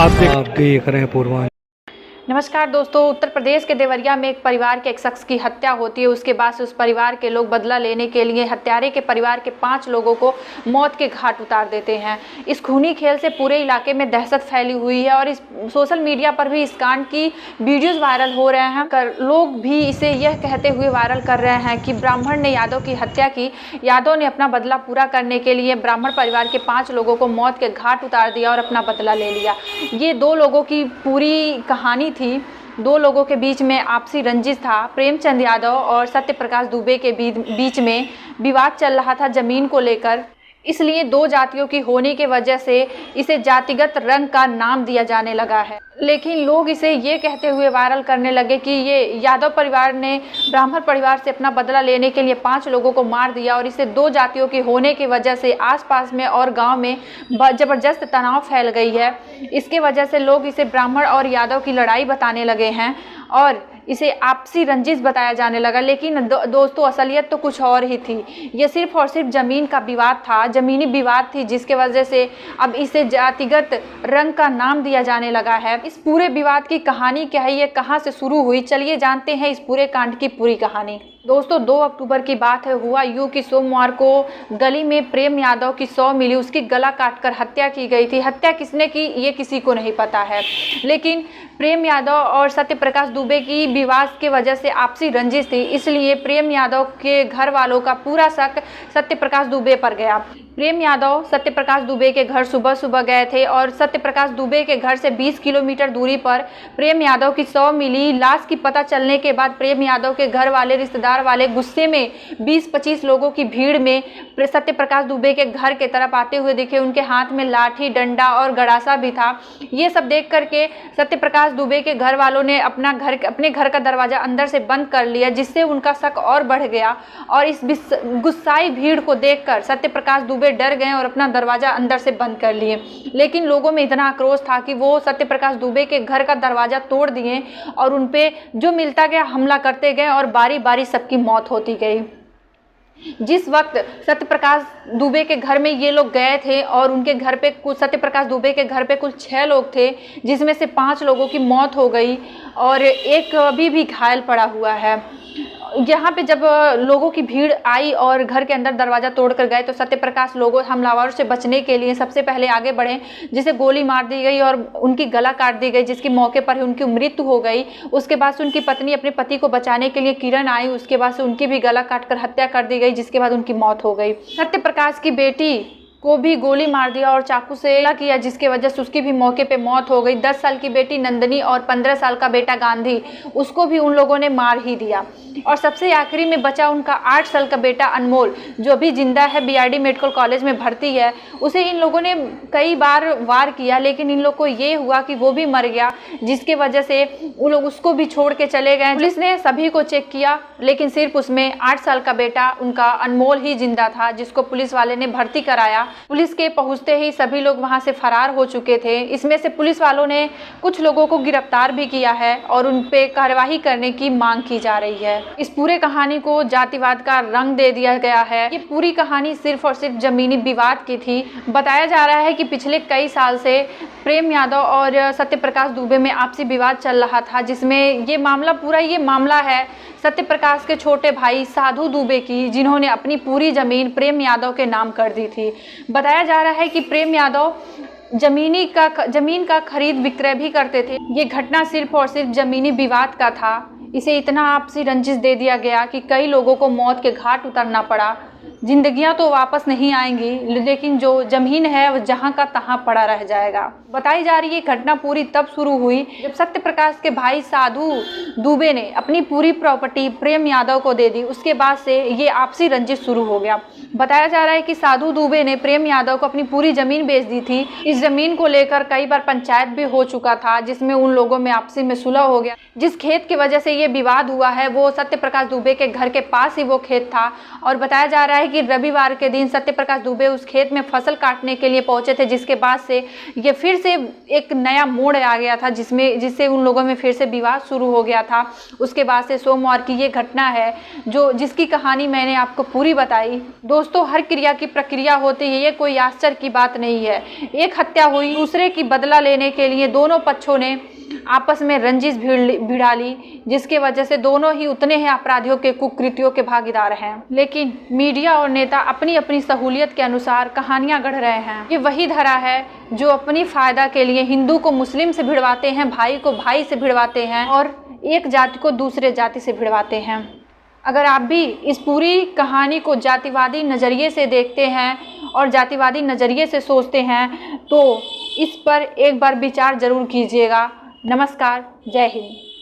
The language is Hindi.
आप देख रहे हैं पूर्वांचल। नमस्कार दोस्तों, उत्तर प्रदेश के देवरिया में एक परिवार के एक शख्स की हत्या होती है। उसके बाद से उस परिवार के लोग बदला लेने के लिए हत्यारे के परिवार के 5 लोगों को मौत के घाट उतार देते हैं। इस खूनी खेल से पूरे इलाके में दहशत फैली हुई है और इस सोशल मीडिया पर भी इस कांड की वीडियोज़ वायरल हो रहे हैं। लोग भी इसे यह कहते हुए वायरल कर रहे हैं कि ब्राह्मण ने यादव की हत्या की। यादव ने अपना बदला पूरा करने के लिए ब्राह्मण परिवार के 5 लोगों को मौत के घाट उतार दिया और अपना बदला ले लिया। ये 2 लोगों की पूरी कहानी थी। 2 लोगों के बीच में आपसी रंजिश था। प्रेमचंद यादव और सत्य प्रकाश दुबे के बीच में विवाद चल रहा था ज़मीन को लेकर। इसलिए 2 जातियों की होने की वजह से इसे जातिगत रंग का नाम दिया जाने लगा है। लेकिन लोग इसे ये कहते हुए वायरल करने लगे कि ये यादव परिवार ने ब्राह्मण परिवार से अपना बदला लेने के लिए 5 लोगों को मार दिया और इसे 2 जातियों की होने की वजह से आसपास में और गांव में ज़बरदस्त तनाव फैल गई है। इसके वजह से लोग इसे ब्राह्मण और यादव की लड़ाई बताने लगे हैं और इसे आपसी रंजिश बताया जाने लगा। लेकिन दोस्तों, असलियत तो कुछ और ही थी। ये सिर्फ और सिर्फ ज़मीन का विवाद था, ज़मीनी विवाद थी, जिसके वजह से अब इसे जातिगत रंग का नाम दिया जाने लगा है। इस पूरे विवाद की कहानी क्या है, ये कहाँ से शुरू हुई, चलिए जानते हैं इस पूरे कांड की पूरी कहानी। दोस्तों, 2 अक्टूबर की बात है। हुआ यूं कि सोमवार को गली में प्रेम यादव की 100 मिली, उसकी गला काटकर हत्या की गई थी। हत्या किसने की ये किसी को नहीं पता है, लेकिन प्रेम यादव और सत्य प्रकाश दुबे की विवाद के वजह से आपसी रंजिश थी। इसलिए प्रेम यादव के घर वालों का पूरा शक सत्य प्रकाश दुबे पर गया। प्रेम यादव सत्य प्रकाश दुबे के घर सुबह सुबह गए थे और सत्य प्रकाश दुबे के घर से 20 किलोमीटर दूरी पर प्रेम यादव की 100 मिली लाश की पता चलने के बाद प्रेम यादव के घर वाले, रिश्तेदार वाले गुस्से में 20-25 लोगों की भीड़ में सत्य प्रकाश दुबे के घर के तरफ आते हुए दिखे। उनके हाथ में लाठी, डंडा और गड़ासा भी था। ये सब देख करके सत्य प्रकाश दुबे के घर वालों ने अपने घर का दरवाजा अंदर से बंद कर लिया, जिससे उनका शक और बढ़ गया। और इस गुस्साई भीड़ को देखकर सत्य प्रकाश दुबे डर गए और अपना दरवाजा अंदर से बंद कर लिए। लेकिन लोगों में इतना आक्रोश था कि वो सत्य प्रकाश दुबे के घर का दरवाजा तोड़ दिए और उन पे जो मिलता गया हमला करते गए और बारी बारी सबकी मौत होती गई। जिस वक्त सत्य प्रकाश दुबे के घर में ये लोग गए थे और उनके घर पे कुल सत्य प्रकाश दुबे के घर पे कुल 6 लोग थे, जिसमें से 5 लोगों की मौत हो गई और एक अभी भी घायल पड़ा हुआ है। यहाँ पे जब लोगों की भीड़ आई और घर के अंदर दरवाज़ा तोड़कर गए तो सत्य प्रकाश लोगों हमलावरों से बचने के लिए सबसे पहले आगे बढ़े, जिसे गोली मार दी गई और उनकी गला काट दी गई, जिसके मौके पर ही उनकी मृत्यु हो गई। उसके बाद से उनकी पत्नी अपने पति को बचाने के लिए किरण आई, उसके बाद से उनकी भी गला काटकर हत्या कर दी गई, जिसके बाद उनकी मौत हो गई। सत्य प्रकाश की बेटी को भी गोली मार दिया और चाकू से हमला किया, जिसके वजह से उसकी भी मौके पे मौत हो गई। 10 साल की बेटी नंदनी और 15 साल का बेटा गांधी, उसको भी उन लोगों ने मार ही दिया। और सबसे आखिरी में बचा उनका 8 साल का बेटा अनमोल, जो भी जिंदा है, बीआरडी मेडिकल कॉलेज में भर्ती है। उसे इन लोगों ने कई बार वार किया, लेकिन इन लोग को ये हुआ कि वो भी मर गया, जिसके वजह से वो लोग उसको भी छोड़ के चले गए। पुलिस ने सभी को चेक किया, लेकिन सिर्फ उसमें 8 साल का बेटा उनका अनमोल ही जिंदा था, जिसको पुलिस वाले ने भर्ती कराया। पुलिस के पहुंचते ही सभी लोग वहां से फरार हो चुके थे। इसमें से पुलिस वालों ने कुछ लोगों को गिरफ्तार भी किया है और उन पे कार्रवाई करने की मांग की जा रही है। इस पूरे कहानी को जातिवाद का रंग दे दिया गया है। ये पूरी कहानी सिर्फ और सिर्फ जमीनी विवाद की थी। बताया जा रहा है कि पिछले कई साल से प्रेम यादव और सत्य प्रकाश दुबे में आपसी विवाद चल रहा था, जिसमें ये मामला है सत्य प्रकाश के छोटे भाई साधु दुबे की, जिन्होंने अपनी पूरी जमीन प्रेम यादव के नाम कर दी थी। बताया जा रहा है कि प्रेम यादव जमीन का खरीद विक्रय भी करते थे। ये घटना सिर्फ और सिर्फ जमीनी विवाद का था। इसे इतना आपसी रंजिश दे दिया गया कि कई लोगों को मौत के घाट उतरना पड़ा। जिंदगियां तो वापस नहीं आएंगी, लेकिन जो जमीन है वो जहां का तहां पड़ा रह जाएगा। बताई जा रही है घटना पूरी तब शुरू हुई जब सत्य प्रकाश के भाई साधु दुबे ने अपनी पूरी प्रॉपर्टी प्रेम यादव को दे दी। उसके बाद से ये आपसी रंजिश शुरू हो गया। बताया जा रहा है कि साधु दुबे ने प्रेम यादव को अपनी पूरी जमीन बेच दी थी। इस जमीन को लेकर कई बार पंचायत भी हो चुका था, जिसमें उन लोगों में आपसी में सुलह हो गया। जिस खेत की वजह से ये विवाद हुआ है वो सत्य प्रकाश दुबे के घर के पास ही वो खेत था और बताया जा रहा है कि रविवार के दिन सत्यप्रकाश दुबे उस खेत में फसल काटने के लिए पहुंचे थे, जिसके बाद से ये फिर से एक नया मोड़ आ गया था, जिससे उन लोगों में फिर से विवाद शुरू हो गया था। उसके बाद से सोमवार की ये घटना है जिसकी कहानी मैंने आपको पूरी बताई। दोस्तों, हर क्रिया की प्रक्रिया होती है, ये कोई आश्चर्य की बात नहीं है। एक हत्या हुई, दूसरे की बदला लेने के लिए दोनों पक्षों ने आपस में रंजिश भिड़ा ली, जिसके वजह से दोनों ही उतने ही अपराधियों के कुकृत्यों के भागीदार हैं। लेकिन मीडिया और नेता अपनी अपनी सहूलियत के अनुसार कहानियां गढ़ रहे हैं। ये वही धरा है जो अपनी फायदा के लिए हिंदू को मुस्लिम से भिड़वाते हैं, भाई को भाई से भिड़वाते हैं और एक जाति को दूसरे जाति से भिड़वाते हैं। अगर आप भी इस पूरी कहानी को जातिवादी नज़रिए से देखते हैं और जातिवादी नज़रिए से सोचते हैं तो इस पर एक बार विचार जरूर कीजिएगा। नमस्कार, जय हिंद।